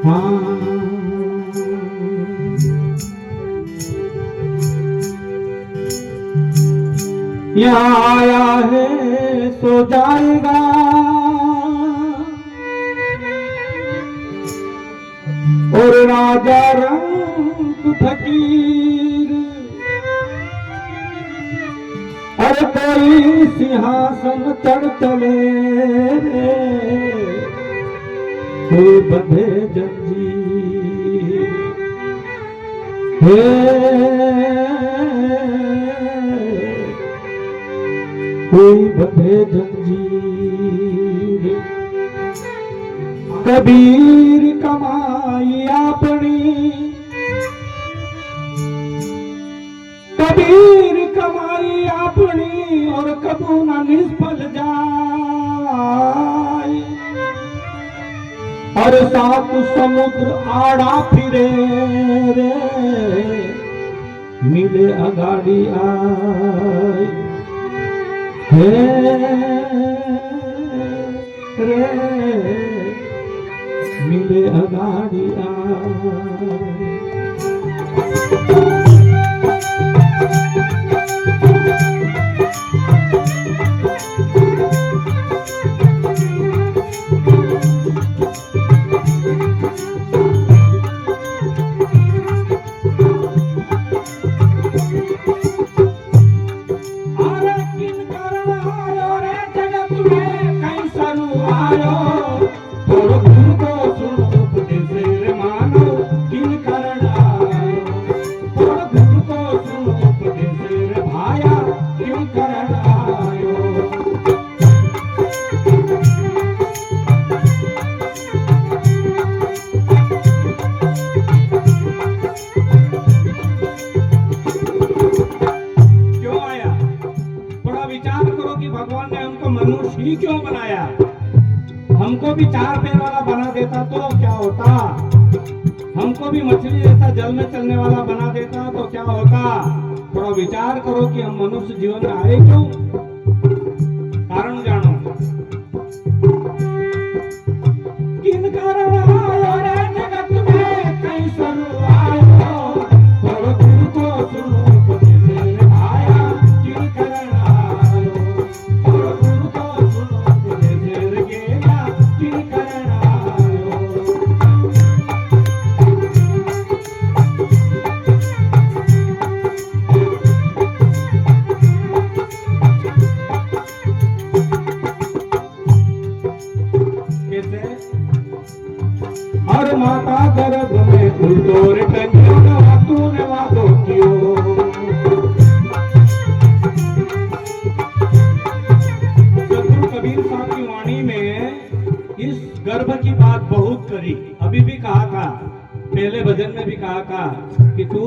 हाँ यहाँ आया है सो जाएगा, और राजा रंग फकीर, और कोई सिंहासन चढ़ चले, कोई बंधे जंजीर। कोई बंधे जंजीर। कबीर कमाई अपनी, कबीर कमाई अपनी, और कबू न निष्फल जाए, और सात समुद्र आड़ा फिरे रे, मिले अगाड़ी आए रे, मिले अगाड़ी आए। मनुष्य ही क्यों बनाया? हमको भी चार पैर वाला बना देता तो क्या होता? हमको भी मछली जैसा जल में चलने वाला बना देता तो क्या होता? थोड़ा विचार करो कि हम मनुष्य जीवन में आए क्यों? कारण जानो। किन कारण आयो रे जगत में कैसन आयो, थोड़ा दिल को सुनो उपदेश आया। किन कारण आयो, थोड़ा दिल को सुनो उपदेश गया। किन कारण आयो। और माता गर्भ में उल्टोर टंगियों ने तूने वादो कियो। सदगुरु कबीर साहब की वाणी में इस गर्भ की बात बहुत करी। अभी भी कहा था, पहले भजन में भी कहा था कि तू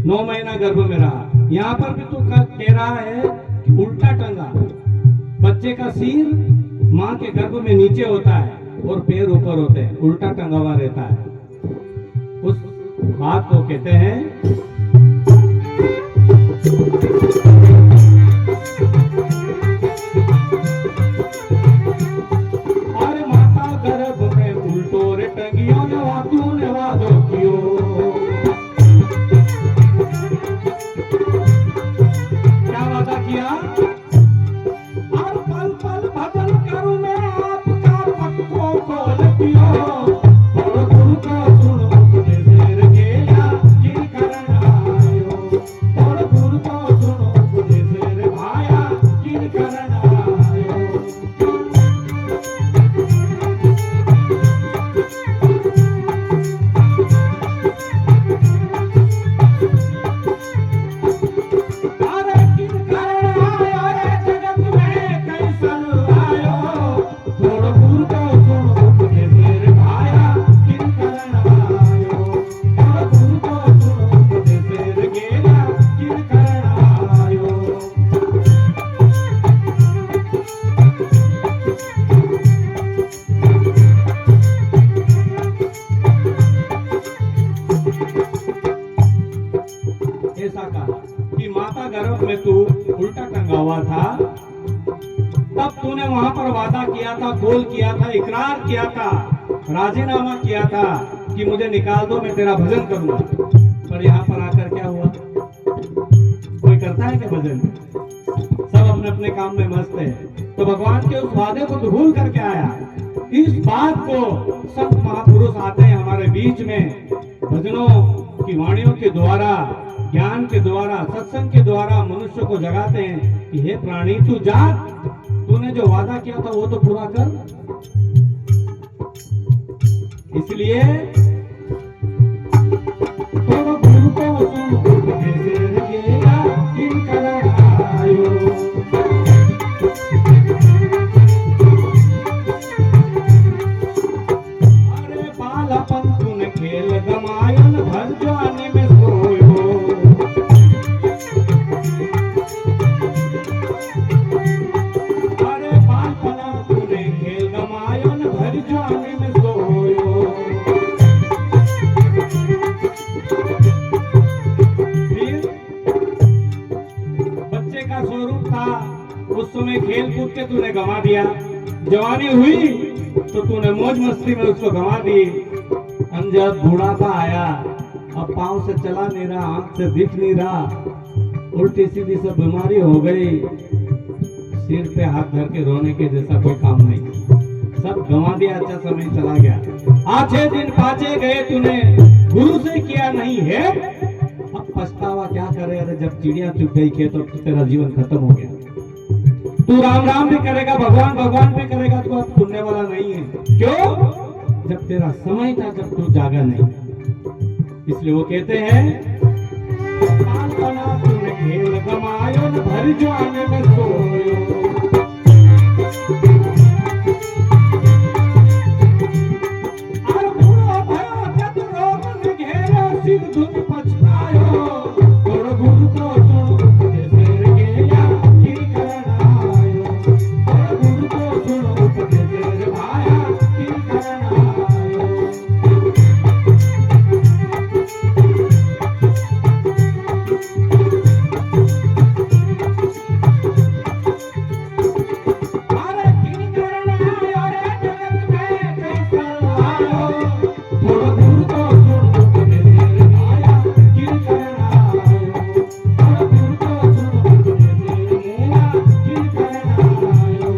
9 महीना गर्भ में रहा। यहाँ पर भी तू कह रहा है कि उल्टा टंगा। बच्चे का सिर माँ के गर्भ में नीचे होता है और पैर ऊपर होते हैं, उल्टा टंगा हुआ रहता है। उस बात को कहते हैं अरे माता गर्भ में उल्टो रे टंगियों ने तूने वादो कियो। क्या वादा किया? और पल पल भजन करूं मैं आपका पक्को खोल पियो। और गुरु को सुनो उपदेश गया। किन कारण आयो, और गुरु को सुनो उपदेश भाया। किन कारण आयो। अरे किन कारण आयो रे जगत में कैसन आयो, थोड़ा गुरु को सुनो उपदेश भाया। किन कारण आयो, थोड़ा गुरु को सुनो उपदेश गया। किन कारण आयो। ऐसा कहा कि माता गर्भ में तू उल्टा टंगा हुआ था, तब तूने वहां पर वादा किया था, कौल किया था, इकरार किया था राजीनामा किया था कि मुझे निकाल दो, मैं तेरा भजन करूंगा। पर यहाँ पर आकर क्या हुआ? कोई करता है क्या भजन? सब अपने अपने काम में मस्त है। तो भगवान के उस वादे को तो भूल करके आया। इस बात को संत महापुरुष आते हैं हमारे बीच में, भजनों की वाणियों के द्वारा, ज्ञान के द्वारा, सत्संग के द्वारा मनुष्य को जगाते हैं कि हे प्राणी, तू जाग, तूने जो वादा किया था वो तो पूरा कर। इसलिए तो गुरु को सुन उपदेश लगेगा, किन करायो। अरे बालपन तूने खेल गमायन, भर जवानी में सोयो। अरे बालपना तूने खेल गमायन, भर जवानी में सोयो। फिर बच्चे का स्वरूप था, उस समय खेल कूद के तूने गंवा दिया। जवानी हुई तो तूने मौज मस्ती में उसको गंवा दी। हम जब बुढ़ापा आया, अब पांव से चला नहीं रहा, आंख से दिख नहीं रहा, उल्टी सीधी सब बीमारी हो गई, सिर पे हाथ धर के रोने के जैसा कोई काम नहीं, सब गंवा दिया। अच्छा समय चला गया। आछे दिन पाचे गए, तूने गुरु से किया नहीं है, अब पछतावा क्या करे। अरे जब चिड़िया चुग गई खेत तो तेरा जीवन खत्म हो गया। तू राम राम भी करेगा, भगवान भगवान भी करेगा, तो अब सुनने वाला नहीं है। क्यों? जब तेरा समय था, जब तू जागा नहीं। इसलिए वो कहते हैं, बालपना तूने खेल गमायो, भर जवानी में सोयो। और बूढ़ो भयो जब रोग ने घेरो, सिर धुन पछतायो। तोड़ गुरु को सुन उपदेश लगेगा, किन करायो। तोड़ गुरु को सुन उपदेश भाया, किन करायो। अरे किन करायो रे जगत में कैसा आयो। तोड़ गुरु को सुन उपदेश भाया, किन करायो। तोड़ गुरु को सुन उपदेश मेरा, किन करायो।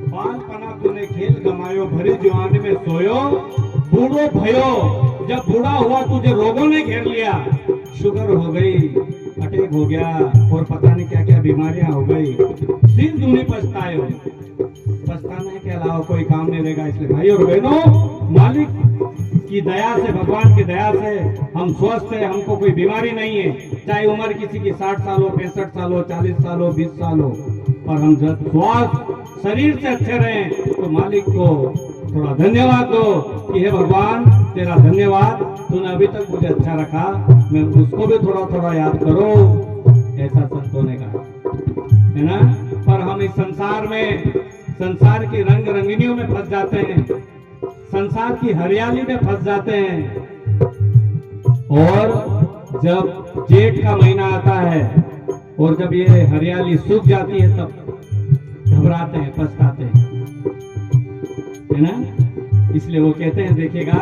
बालपना तूने खेल गमायो, भरी जवानी में सोयो। बूढ़ो भयो, जब बूढ़ा हुआ तुझे रोगों ने घेर लिया, शुगर हो गई, अटैक हो गया, और पता नहीं क्या क्या बीमारियां हो गई, सिर दूनी पछतायो। पछताने के अलावा कोई काम नहीं रहेगा। इसलिए भाई और बहनों, मालिक की दया से, भगवान की दया से हम स्वस्थ है, हमको कोई बीमारी नहीं है। चाहे उम्र किसी की 60 साल हो, 65 साल हो, 40 साल हो, 20 साल हो, और हम जब स्वस्थ शरीर से अच्छे रहें तो मालिक को थोड़ा धन्यवाद दो कि हे भगवान, तेरा धन्यवाद, तूने अभी तक मुझे अच्छा रखा। मैं उसको भी थोड़ा थोड़ा याद करो। ऐसा संतों ने कहा है ना। पर हम इस संसार में, संसार की रंग रंगिनियों में फंस जाते हैं, संसार की हरियाली में फंस जाते हैं। और जब जेठ का महीना आता है और जब ये हरियाली सूख जाती है, तब घबराते हैं, पछताते हैं, है ना। इसलिए वो कहते हैं, देखिएगा,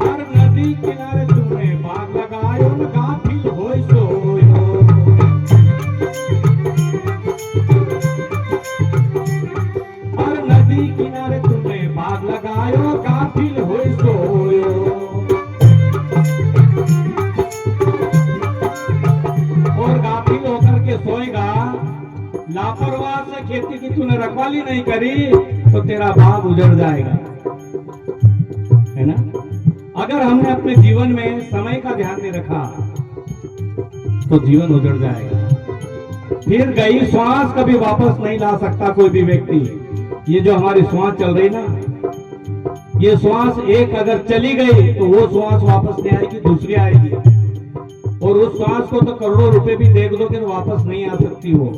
हर नदी किनारे तूने बाग लगायो, गाफिल होय सोयो। हर नदी किनारे तूने बाग लगायो, गाफिल होय सोयो। और गाफिल होकर के सोएगा, लापरवाह से खेती की तूने रखवाली नहीं करी, तो तेरा बाग उजड़ जाएगा, है ना। अगर हमने अपने जीवन में समय का ध्यान नहीं रखा तो जीवन उजड़ जाएगा। फिर गई श्वास कभी वापस नहीं ला सकता कोई भी व्यक्ति। ये जो हमारी श्वास चल रही ना, ये श्वास एक अगर चली गई तो वो श्वास वापस नहीं आएगी, दूसरी आएगी। और उस श्वास को तो करोड़ों रुपए भी दे दोगे तो वापस नहीं आ सकती वो।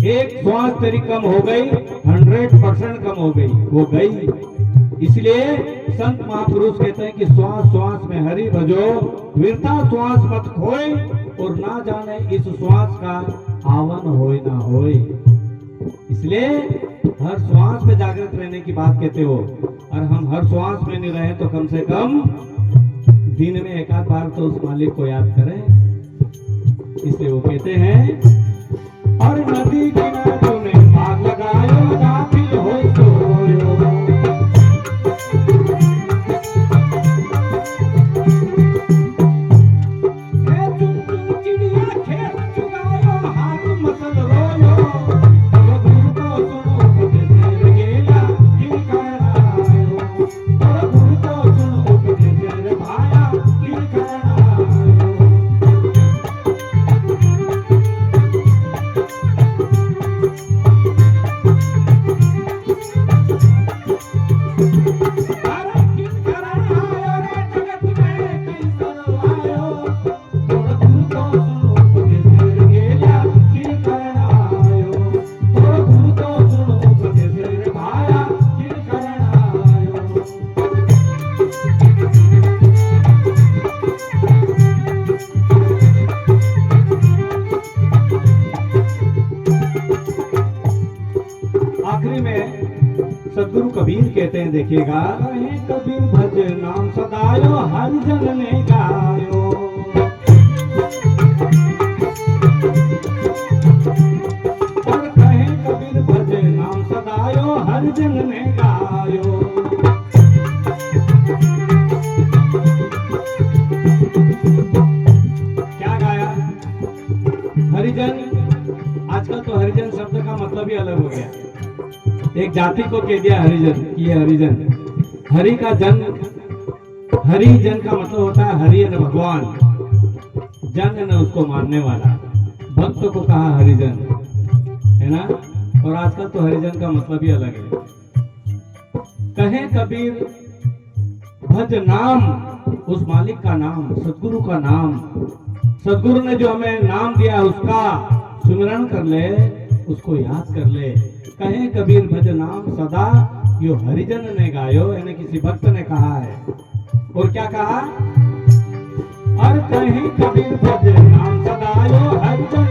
एक श्वास तेरी कम हो गई, 100% कम हो गई, वो गई। इसलिए संत महापुरुष कहते हैं कि श्वास श्वास में हरि भजो, वृथा श्वास मत खोए, और ना जाने इस श्वास का आवन होए ना होए। इसलिए हर श्वास में जागृत रहने की बात कहते हो, और हम हर श्वास में नहीं रहे तो कम से कम दिन में एक आध बार तो उस मालिक को याद करें। इसलिए वो कहते हैं, और नदी किनारे तूने भाग लगायो, गाफिल हो सोयो। चुन चुन चिड़िया खेत चुगायो, हाथ मसल रोयो। तोर गुरु को सुनो उपदेश गेला, किन करनायो। तोर गुरु को सुनो उपदेश भाया, किन करनायो। आखिरी में सदगुरु कबीर कहते हैं, देखिएगा, कहे कबीर भज नाम सदायो, हर जन ने गायो। और कहे कबीर भज नाम सदायो, हर जन ने गायो। क्या गाया? हरिजन। आजकल तो हरिजन शब्द का मतलब ही अलग हो गया। एक जाति को कह दिया हरिजन, ये हरिजन। हरि का जन, हरिजन का मतलब होता है हरि न भगवान, जन न उसको मानने वाला, भक्त को कहा हरिजन, है ना। और आजकल तो हरिजन का मतलब ही अलग है। कहे कबीर भज नाम, उस मालिक का नाम, सदगुरु का नाम। सदगुरु ने जो हमें नाम दिया उसका सुमिरन कर ले, उसको याद कर ले। कहे कबीर भज नाम सदा, यो हरिजन ने गायो, यानी किसी भक्त ने कहा है। और क्या कहा? और कहे कबीर भज नाम सदा, यो हरिजन